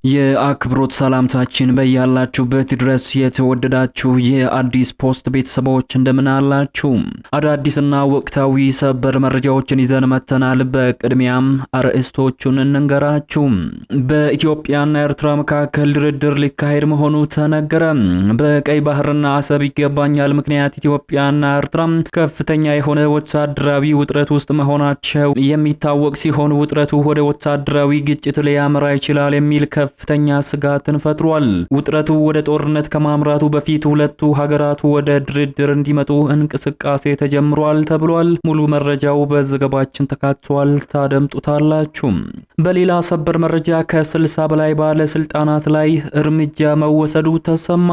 የአክብሮት ሰላምታችን በያላችሁበት ድረስ የተወደዳችሁ የአዲስ ፖስት ቤተሰቦች እንደምን አላችሁ? አዳዲስና ወቅታዊ ሰበር መረጃዎችን ይዘን መተናል። በቅድሚያም አርዕስቶቹን እንንገራችሁ። በኢትዮጵያና ኤርትራ መካከል ድርድር ሊካሄድ መሆኑ ተነገረ። በቀይ ባህርና አሰብ ይገባኛል ምክንያት ኢትዮጵያና ኤርትራ ከፍተኛ የሆነ ወታደራዊ ውጥረት ውስጥ መሆናቸው የሚታወቅ ሲሆን ውጥረቱ ወደ ወታደራዊ ግጭት ሊያመራ ይችላል የሚል ከፍተኛ ስጋትን ፈጥሯል። ውጥረቱ ወደ ጦርነት ከማምራቱ በፊት ሁለቱ ሀገራቱ ወደ ድርድር እንዲመጡ እንቅስቃሴ ተጀምሯል ተብሏል። ሙሉ መረጃው በዘገባችን ተካቷል፣ ታደምጡታላችሁ። በሌላ ሰበር መረጃ ከ60 በላይ ባለስልጣናት ላይ እርምጃ መወሰዱ ተሰማ።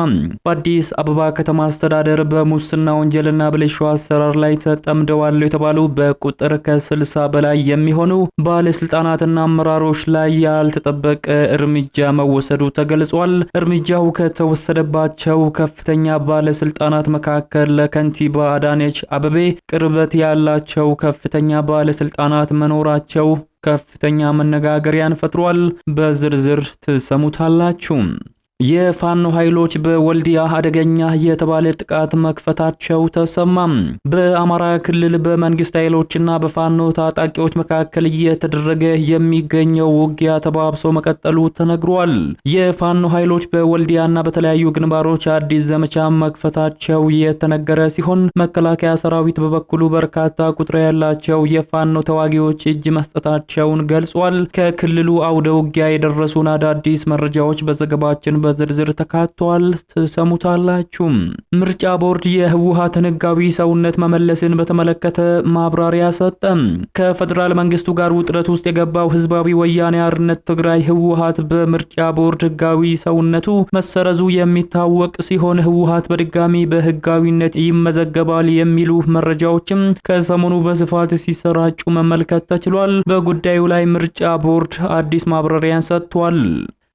በአዲስ አበባ ከተማ አስተዳደር በሙስና ወንጀልና ብልሹ አሰራር ላይ ተጠምደዋል የተባሉ በቁጥር ከ60 በላይ የሚሆኑ ባለስልጣናትና አመራሮች ላይ ያልተጠበቀ እርምጃ መወሰዱ ተገልጿል። እርምጃው ከተወሰደባቸው ከፍተኛ ባለስልጣናት መካከል ለከንቲባ አዳነች አቤቤ ቅርበት ያላቸው ከፍተኛ ባለስልጣናት መኖራቸው ከፍተኛ መነጋገሪያን ፈጥሯል። በዝርዝር ትሰሙታላችሁ። የፋኖ ኃይሎች በወልዲያ አደገኛ የተባለ ጥቃት መክፈታቸው ተሰማ። በአማራ ክልል በመንግስት ኃይሎችና በፋኖ ታጣቂዎች መካከል እየተደረገ የሚገኘው ውጊያ ተባብሶ መቀጠሉ ተነግሯል። የፋኖ ኃይሎች በወልዲያና በተለያዩ ግንባሮች አዲስ ዘመቻ መክፈታቸው የተነገረ ሲሆን መከላከያ ሰራዊት በበኩሉ በርካታ ቁጥር ያላቸው የፋኖ ተዋጊዎች እጅ መስጠታቸውን ገልጿል። ከክልሉ አውደ ውጊያ የደረሱን አዳዲስ መረጃዎች በዘገባችን በዝርዝር ተካቷል፣ ተሰሙታላችሁ። ምርጫ ቦርድ የህወሓትን ህጋዊ ሰውነት መመለስን በተመለከተ ማብራሪያ ሰጠ። ከፌደራል መንግስቱ ጋር ውጥረት ውስጥ የገባው ህዝባዊ ወያኔ ሓርነት ትግራይ ህወሓት በምርጫ ቦርድ ህጋዊ ሰውነቱ መሰረዙ የሚታወቅ ሲሆን ህወሓት በድጋሚ በህጋዊነት ይመዘገባል የሚሉ መረጃዎችም ከሰሞኑ በስፋት ሲሰራጩ መመልከት ተችሏል። በጉዳዩ ላይ ምርጫ ቦርድ አዲስ ማብራሪያን ሰጥቷል።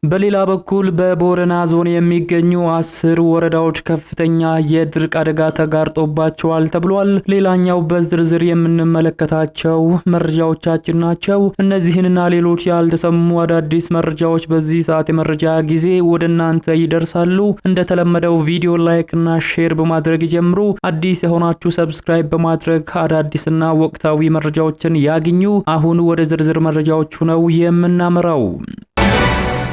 በሌላ በኩል በቦረና ዞን የሚገኙ 10 ወረዳዎች ከፍተኛ የድርቅ አደጋ ተጋርጦባቸዋል ተብሏል። ሌላኛው በዝርዝር የምንመለከታቸው መረጃዎቻችን ናቸው። እነዚህንና ሌሎች ያልተሰሙ አዳዲስ መረጃዎች በዚህ ሰዓት የመረጃ ጊዜ ወደ እናንተ ይደርሳሉ። እንደተለመደው ቪዲዮ ላይክ እና ሼር በማድረግ ጀምሩ። አዲስ የሆናችሁ ሰብስክራይብ በማድረግ አዳዲስና ወቅታዊ መረጃዎችን ያግኙ። አሁን ወደ ዝርዝር መረጃዎቹ ነው የምናመራው።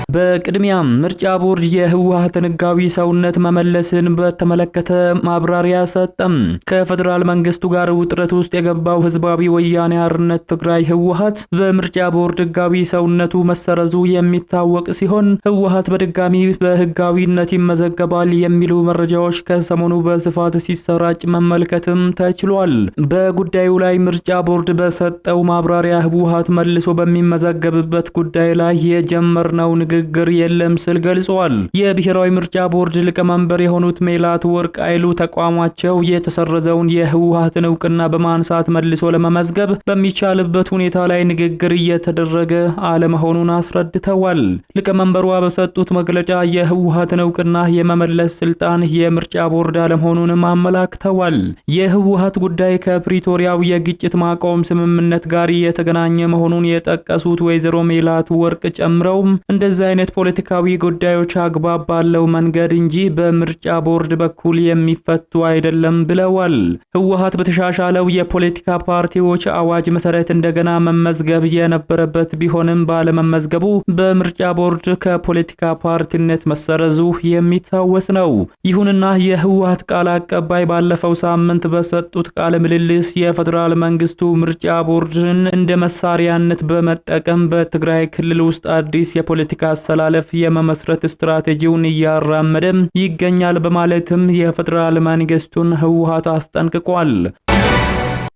በቅድሚያ ምርጫ ቦርድ የህወሓትን ህጋዊ ሰውነት መመለስን በተመለከተ ማብራሪያ ሰጠም። ከፌደራል መንግስቱ ጋር ውጥረት ውስጥ የገባው ህዝባዊ ወያኔ ሓርነት ትግራይ ህወሓት በምርጫ ቦርድ ህጋዊ ሰውነቱ መሰረዙ የሚታወቅ ሲሆን ህወሓት በድጋሚ በህጋዊነት ይመዘገባል የሚሉ መረጃዎች ከሰሞኑ በስፋት ሲሰራጭ መመልከትም ተችሏል። በጉዳዩ ላይ ምርጫ ቦርድ በሰጠው ማብራሪያ ህወሓት መልሶ በሚመዘገብበት ጉዳይ ላይ የጀመርነው ንግግር የለም ስል ገልጿል። የብሔራዊ ምርጫ ቦርድ ሊቀመንበር የሆኑት ሜላት ወርቅ ኃይሉ ተቋማቸው የተሰረዘውን የህወሓትን እውቅና በማንሳት መልሶ ለመመዝገብ በሚቻልበት ሁኔታ ላይ ንግግር እየተደረገ አለመሆኑን አስረድተዋል። ሊቀመንበሯ በሰጡት መግለጫ የህወሓትን እውቅና የመመለስ ስልጣን የምርጫ ቦርድ አለመሆኑንም አመላክተዋል። የህወሓት ጉዳይ ከፕሪቶሪያው የግጭት ማቆም ስምምነት ጋር የተገናኘ መሆኑን የጠቀሱት ወይዘሮ ሜላት ወርቅ ጨምረው እንደዚህ አይነት ፖለቲካዊ ጉዳዮች አግባብ ባለው መንገድ እንጂ በምርጫ ቦርድ በኩል የሚፈቱ አይደለም ብለዋል። ህወሓት በተሻሻለው የፖለቲካ ፓርቲዎች አዋጅ መሰረት እንደገና መመዝገብ የነበረበት ቢሆንም ባለመመዝገቡ በምርጫ ቦርድ ከፖለቲካ ፓርቲነት መሰረዙ የሚታወስ ነው። ይሁንና የህወሓት ቃል አቀባይ ባለፈው ሳምንት በሰጡት ቃለ ምልልስ የፌደራል መንግስቱ ምርጫ ቦርድን እንደ መሳሪያነት በመጠቀም በትግራይ ክልል ውስጥ አዲስ የፖለቲካ አሰላለፍ የመመስረት ስትራቴጂውን እያራመደ ይገኛል በማለትም የፌደራል መንግስቱን ህወሓት አስጠንቅቋል።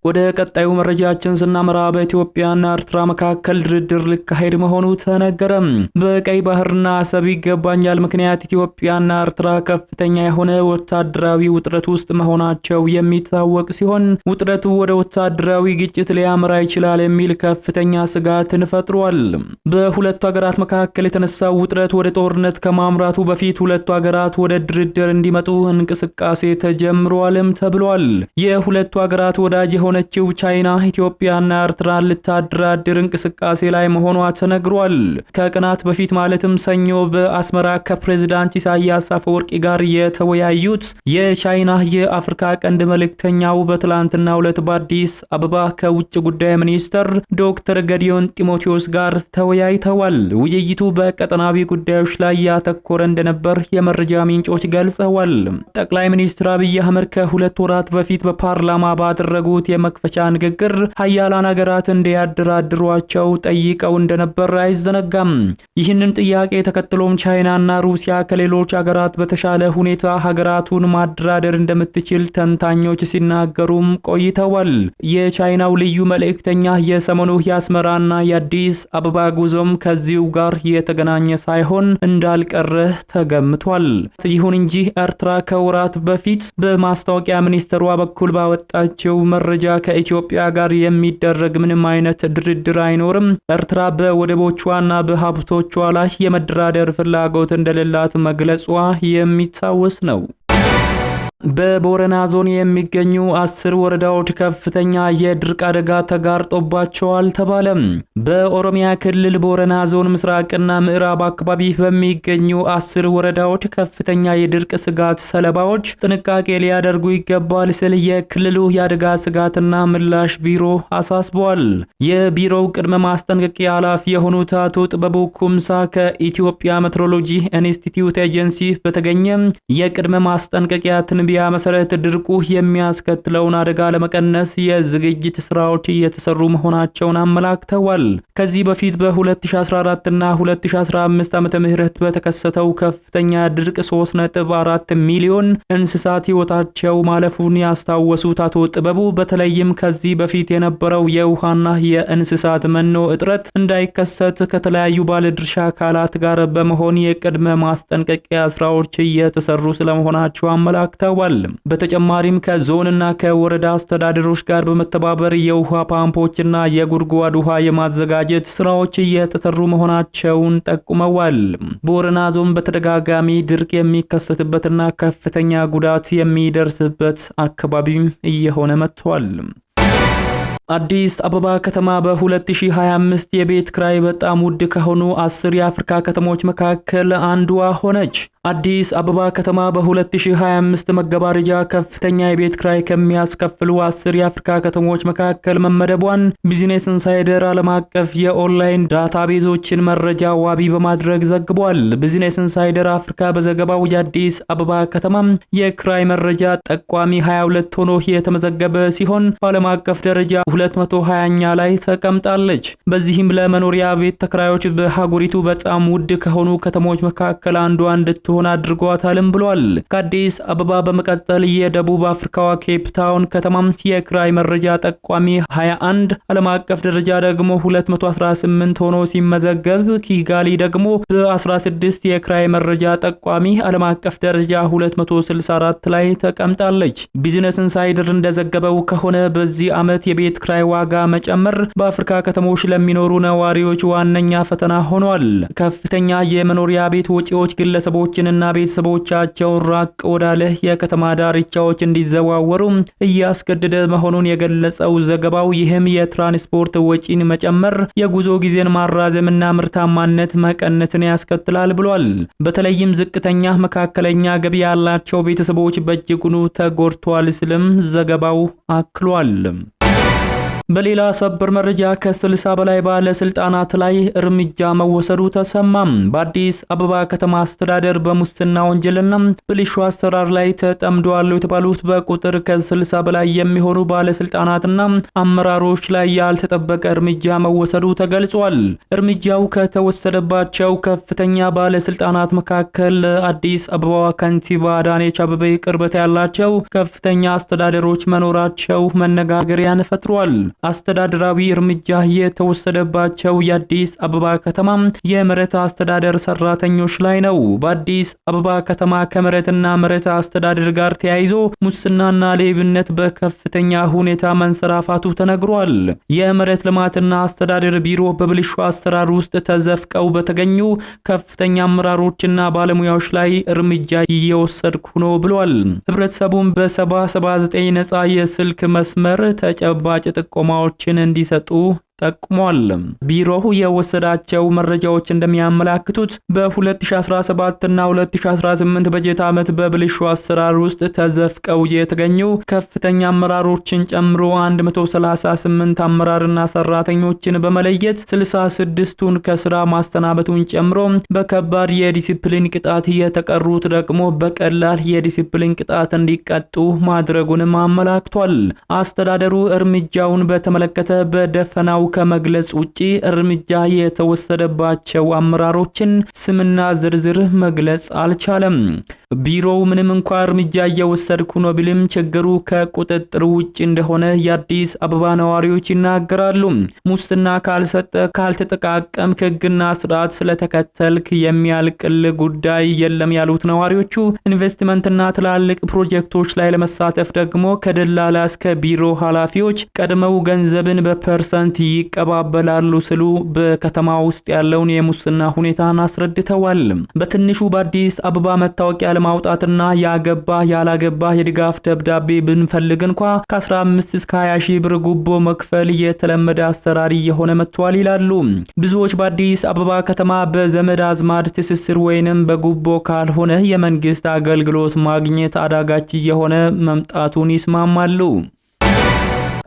ወደ ቀጣዩ መረጃችን ስናመራ በኢትዮጵያና ኤርትራ መካከል ድርድር ሊካሄድ መሆኑ ተነገረ። በቀይ ባህርና አሰብ ይገባኛል ምክንያት ኢትዮጵያና ኤርትራ ከፍተኛ የሆነ ወታደራዊ ውጥረት ውስጥ መሆናቸው የሚታወቅ ሲሆን ውጥረቱ ወደ ወታደራዊ ግጭት ሊያመራ ይችላል የሚል ከፍተኛ ስጋትን ፈጥሯል። በሁለቱ ሀገራት መካከል የተነሳው ውጥረት ወደ ጦርነት ከማምራቱ በፊት ሁለቱ ሀገራት ወደ ድርድር እንዲመጡ እንቅስቃሴ ተጀምሯልም ተብሏል። የሁለቱ ሀገራት ወዳጅ የሆነችው ቻይና ኢትዮጵያና ኤርትራን ልታደራድር እንቅስቃሴ ላይ መሆኗ ተነግሯል። ከቀናት በፊት ማለትም ሰኞ በአስመራ ከፕሬዝዳንት ኢሳያስ አፈወርቂ ጋር የተወያዩት የቻይና የአፍሪካ ቀንድ መልእክተኛው በትላንትናው ዕለት በአዲስ አበባ ከውጭ ጉዳይ ሚኒስትር ዶክተር ገዲዮን ጢሞቴዎስ ጋር ተወያይተዋል። ውይይቱ በቀጠናዊ ጉዳዮች ላይ ያተኮረ እንደነበር የመረጃ ምንጮች ገልጸዋል። ጠቅላይ ሚኒስትር አብይ አህመድ ከሁለት ወራት በፊት በፓርላማ ባደረጉት የመክፈቻ ንግግር ሀያላን ሀገራት እንዲያደራድሯቸው ጠይቀው እንደነበር አይዘነጋም። ይህንን ጥያቄ ተከትሎም ቻይናና ሩሲያ ከሌሎች ሀገራት በተሻለ ሁኔታ ሀገራቱን ማደራደር እንደምትችል ተንታኞች ሲናገሩም ቆይተዋል። የቻይናው ልዩ መልእክተኛ የሰሞኑ የአስመራና የአዲስ አበባ ጉዞም ከዚሁ ጋር የተገናኘ ሳይሆን እንዳልቀረ ተገምቷል። ይሁን እንጂ ኤርትራ ከወራት በፊት በማስታወቂያ ሚኒስትሯ በኩል ባወጣችው መረጃ ከኢትዮጵያ ጋር የሚደረግ ምንም አይነት ድርድር አይኖርም፣ ኤርትራ በወደቦቿና በሀብቶቿ ላይ የመደራደር ፍላጎት እንደሌላት መግለጿ የሚታወስ ነው። በቦረና ዞን የሚገኙ 10 ወረዳዎች ከፍተኛ የድርቅ አደጋ ተጋርጦባቸዋል ተባለ። በኦሮሚያ ክልል ቦረና ዞን ምስራቅና ምዕራብ አካባቢ በሚገኙ 10 ወረዳዎች ከፍተኛ የድርቅ ስጋት ሰለባዎች ጥንቃቄ ሊያደርጉ ይገባል ሲል የክልሉ የአደጋ ስጋትና ምላሽ ቢሮ አሳስቧል። የቢሮው ቅድመ ማስጠንቀቂያ ኃላፊ የሆኑት አቶ ጥበቡ ኩምሳ ከኢትዮጵያ ሜትሮሎጂ ኢንስቲትዩት ኤጀንሲ በተገኘ የቅድመ ማስጠንቀቂያ ቢያ መሰረት ድርቁ የሚያስከትለውን አደጋ ለመቀነስ የዝግጅት ስራዎች እየተሰሩ መሆናቸውን አመላክተዋል። ከዚህ በፊት በ2014 እና 2015 ዓመተ ምህረት በተከሰተው ከፍተኛ ድርቅ 3.4 ሚሊዮን እንስሳት ህይወታቸው ማለፉን ያስታወሱት አቶ ጥበቡ በተለይም ከዚህ በፊት የነበረው የውሃና የእንስሳት መኖ እጥረት እንዳይከሰት ከተለያዩ ባለድርሻ አካላት ጋር በመሆን የቅድመ ማስጠንቀቂያ ስራዎች እየተሰሩ ስለመሆናቸው አመላክተዋል። በተጨማሪም ከዞንና ከወረዳ አስተዳደሮች ጋር በመተባበር የውሃ ፓምፖችና የጉድጓድ ውሃ የማዘጋጀት ስራዎች እየተሰሩ መሆናቸውን ጠቁመዋል። ቦረና ዞን በተደጋጋሚ ድርቅ የሚከሰትበትና ከፍተኛ ጉዳት የሚደርስበት አካባቢ እየሆነ መጥቷል። አዲስ አበባ ከተማ በ2025 የቤት ክራይ በጣም ውድ ከሆኑ 10 የአፍሪካ ከተሞች መካከል አንዷ ሆነች። አዲስ አበባ ከተማ በ2025 መገባደጃ ከፍተኛ የቤት ክራይ ከሚያስከፍሉ 10 የአፍሪካ ከተሞች መካከል መመደቧን ቢዝነስ ኢንሳይደር ዓለም አቀፍ የኦንላይን ዳታቤዞችን መረጃ ዋቢ በማድረግ ዘግቧል። ቢዝነስ ኢንሳይደር አፍሪካ በዘገባው የአዲስ አበባ ከተማ የክራይ መረጃ ጠቋሚ 22 ሆኖ የተመዘገበ ሲሆን በዓለም አቀፍ ደረጃ 220ኛ ላይ ተቀምጣለች። በዚህም ለመኖሪያ ቤት ተከራዮች በሀገሪቱ በጣም ውድ ከሆኑ ከተሞች መካከል አንዷ እንድትሆን አድርጓታልም ብሏል። ከአዲስ አበባ በመቀጠል የደቡብ አፍሪካዋ ኬፕ ታውን ከተማ የክራይ መረጃ ጠቋሚ 21፣ ዓለም አቀፍ ደረጃ ደግሞ 218 ሆኖ ሲመዘገብ ኪጋሊ ደግሞ በ16 የክራይ መረጃ ጠቋሚ ዓለም አቀፍ ደረጃ 264 ላይ ተቀምጣለች። ቢዝነስ ኢንሳይደር እንደዘገበው ከሆነ በዚህ ዓመት የቤት ክራይ ዋጋ መጨመር በአፍሪካ ከተሞች ለሚኖሩ ነዋሪዎች ዋነኛ ፈተና ሆኗል። ከፍተኛ የመኖሪያ ቤት ወጪዎች ግለሰቦችንና ቤተሰቦቻቸውን ራቅ ወዳለ የከተማ ዳርቻዎች እንዲዘዋወሩ እያስገደደ መሆኑን የገለጸው ዘገባው ይህም የትራንስፖርት ወጪን መጨመር፣ የጉዞ ጊዜን ማራዘምና ምርታማነት መቀነስን ያስከትላል ብሏል። በተለይም ዝቅተኛ መካከለኛ ገቢ ያላቸው ቤተሰቦች በእጅጉኑ ተጎድተዋል ሲልም ዘገባው አክሏል። በሌላ ሰበር መረጃ ከ60 በላይ ባለስልጣናት ላይ እርምጃ መወሰዱ ተሰማም። በአዲስ አበባ ከተማ አስተዳደር በሙስና ወንጀልና ብልሹ አሰራር ላይ ተጠምደዋል የተባሉት በቁጥር ከ60 በላይ የሚሆኑ ባለስልጣናትና አመራሮች ላይ ያልተጠበቀ እርምጃ መወሰዱ ተገልጿል። እርምጃው ከተወሰደባቸው ከፍተኛ ባለስልጣናት መካከል አዲስ አበባ ከንቲባ አዳነች አቤቤ ቅርበት ያላቸው ከፍተኛ አስተዳደሮች መኖራቸው መነጋገሪያን ፈጥሯል። አስተዳደራዊ እርምጃ የተወሰደባቸው የአዲስ አበባ ከተማ የመሬት አስተዳደር ሰራተኞች ላይ ነው። በአዲስ አበባ ከተማ ከመሬትና መሬት አስተዳደር ጋር ተያይዞ ሙስናና ሌብነት በከፍተኛ ሁኔታ መንሰራፋቱ ተነግሯል። የመሬት ልማትና አስተዳደር ቢሮ በብልሹ አሰራር ውስጥ ተዘፍቀው በተገኙ ከፍተኛ አመራሮችና ባለሙያዎች ላይ እርምጃ እየወሰድኩ ነው ብሏል። ህብረተሰቡም በ779 ነፃ የስልክ መስመር ተጨባጭ ጥቆማዎችን እንዲሰጡ ጠቁሟል። ቢሮው የወሰዳቸው መረጃዎች እንደሚያመላክቱት በ2017 እና 2018 በጀት ዓመት በብልሹ አሰራር ውስጥ ተዘፍቀው የተገኙ ከፍተኛ አመራሮችን ጨምሮ 138 አመራርና ሰራተኞችን በመለየት 66ቱን ከስራ ማስተናበቱን ጨምሮ በከባድ የዲሲፕሊን ቅጣት የተቀሩት ደግሞ በቀላል የዲሲፕሊን ቅጣት እንዲቀጡ ማድረጉንም አመላክቷል። አስተዳደሩ እርምጃውን በተመለከተ በደፈናው ከመግለጽ ውጪ እርምጃ የተወሰደባቸው አመራሮችን ስምና ዝርዝር መግለጽ አልቻለም። ቢሮው ምንም እንኳን እርምጃ እየወሰድኩ ነው ቢልም ችግሩ ከቁጥጥር ውጪ እንደሆነ የአዲስ አበባ ነዋሪዎች ይናገራሉ። ሙስና ካልሰጠ ካልተጠቃቀምክ ሕግና ስርዓት ስለተከተልክ የሚያልቅል ጉዳይ የለም ያሉት ነዋሪዎቹ ኢንቨስትመንትና ትላልቅ ፕሮጀክቶች ላይ ለመሳተፍ ደግሞ ከደላላ እስከ ቢሮ ኃላፊዎች ቀድመው ገንዘብን በፐርሰንት ይቀባበላሉ ሲሉ በከተማ ውስጥ ያለውን የሙስና ሁኔታን አስረድተዋል። በትንሹ በአዲስ አበባ መታወቂያ ለማውጣትና ያገባ ያላገባ የድጋፍ ደብዳቤ ብንፈልግ እንኳ ከ15 እስከ 20 ሺህ ብር ጉቦ መክፈል የተለመደ አሰራር እየሆነ መጥቷል ይላሉ። ብዙዎች በአዲስ አበባ ከተማ በዘመድ አዝማድ ትስስር ወይንም በጉቦ ካልሆነ የመንግስት አገልግሎት ማግኘት አዳጋች እየሆነ መምጣቱን ይስማማሉ።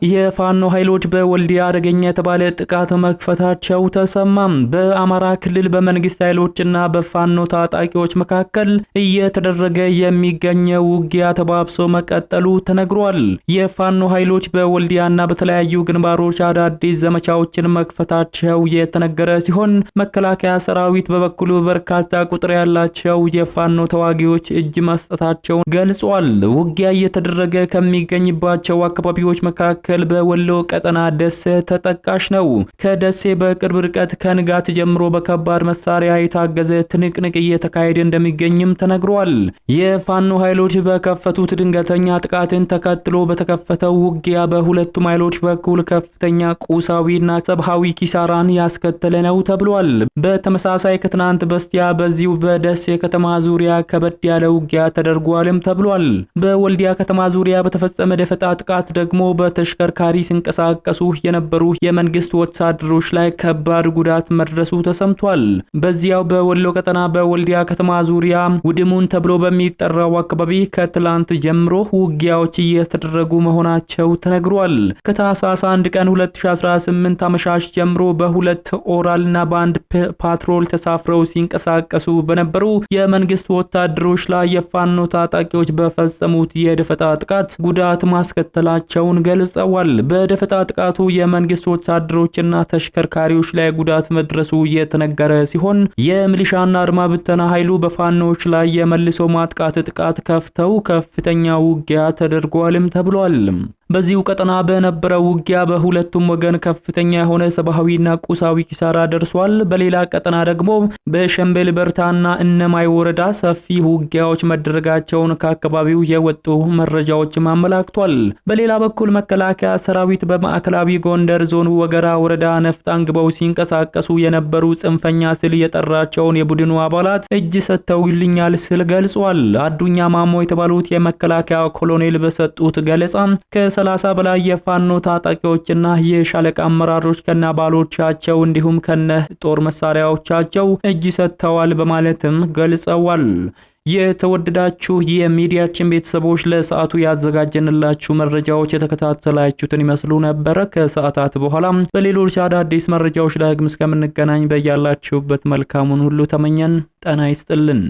የፋኖ ኃይሎች በወልዲያ አደገኛ የተባለ ጥቃት መክፈታቸው ተሰማም። በአማራ ክልል በመንግስት ኃይሎችና በፋኖ ታጣቂዎች መካከል እየተደረገ የሚገኘው ውጊያ ተባብሶ መቀጠሉ ተነግሯል። የፋኖ ኃይሎች በወልዲያና በተለያዩ ግንባሮች አዳዲስ ዘመቻዎችን መክፈታቸው የተነገረ ሲሆን መከላከያ ሰራዊት በበኩሉ በርካታ ቁጥር ያላቸው የፋኖ ተዋጊዎች እጅ መስጠታቸውን ገልጿል። ውጊያ እየተደረገ ከሚገኝባቸው አካባቢዎች መካከል በወሎ ቀጠና ደሴ ተጠቃሽ ነው። ከደሴ በቅርብ ርቀት ከንጋት ጀምሮ በከባድ መሳሪያ የታገዘ ትንቅንቅ እየተካሄደ እንደሚገኝም ተነግሯል። የፋኖ ኃይሎች በከፈቱት ድንገተኛ ጥቃትን ተከትሎ በተከፈተው ውጊያ በሁለቱም ኃይሎች በኩል ከፍተኛ ቁሳዊና ሰብአዊ ኪሳራን ያስከተለ ነው ተብሏል። በተመሳሳይ ከትናንት በስቲያ በዚሁ በደሴ ከተማ ዙሪያ ከበድ ያለ ውጊያ ተደርጓልም ተብሏል። በወልዲያ ከተማ ዙሪያ በተፈጸመ ደፈጣ ጥቃት ደግሞ በተሽከርካሪ ሲንቀሳቀሱ የነበሩ የመንግስት ወታደሮች ላይ ከባድ ጉዳት መድረሱ ተሰምቷል። በዚያው በወሎ ቀጠና በወልዲያ ከተማ ዙሪያ ውድሙን ተብሎ በሚጠራው አካባቢ ከትላንት ጀምሮ ውጊያዎች እየተደረጉ መሆናቸው ተነግሯል። ከታህሳስ 1 ቀን 2018 አመሻሽ ጀምሮ በሁለት ኦራልና በአንድ ፓትሮል ተሳፍረው ሲንቀሳቀሱ በነበሩ የመንግስት ወታደሮች ላይ የፋኖ ታጣቂዎች በፈጸሙት የደፈጣ ጥቃት ጉዳት ማስከተላቸውን ገልጸዋል። በደፈጣ ጥቃቱ የመንግስት ወታደሮችና ተሽከርካሪዎች ላይ ጉዳት መድረሱ የተነገረ ሲሆን የሚሊሻና አድማ ብተና ኃይሉ በፋኖች ላይ የመልሶ ማጥቃት ጥቃት ከፍተው ከፍተኛ ውጊያ ተደርጓልም ተብሏል። በዚሁ ቀጠና በነበረው ውጊያ በሁለቱም ወገን ከፍተኛ የሆነ ሰብአዊና ቁሳዊ ኪሳራ ደርሷል። በሌላ ቀጠና ደግሞ በሸምበል በርታና እነማይ ወረዳ ሰፊ ውጊያዎች መደረጋቸውን ከአካባቢው የወጡ መረጃዎች አመላክቷል። በሌላ በኩል መከላከያ ሰራዊት በማዕከላዊ ጎንደር ዞን ወገራ ወረዳ ነፍጥ አንግበው ሲንቀሳቀሱ የነበሩ ጽንፈኛ ሲል የጠራቸውን የቡድኑ አባላት እጅ ሰጥተውልኛል ሲል ገልጿል። አዱኛ ማሞ የተባሉት የመከላከያ ኮሎኔል በሰጡት ገለጻ ከ30 በላይ የፋኖ ታጣቂዎችና የሻለቃ አመራሮች ከነ አባሎቻቸው እንዲሁም ከነ ጦር መሳሪያዎቻቸው እጅ ሰጥተዋል በማለትም ገልጸዋል። የተወደዳችሁ የሚዲያችን ቤተሰቦች ለሰዓቱ ያዘጋጀንላችሁ መረጃዎች የተከታተላችሁትን ይመስሉ ነበር። ከሰዓታት በኋላ በሌሎች አዳዲስ መረጃዎች ዳግም እስከምንገናኝ በያላችሁበት መልካሙን ሁሉ ተመኘን። ጤና ይስጥልን።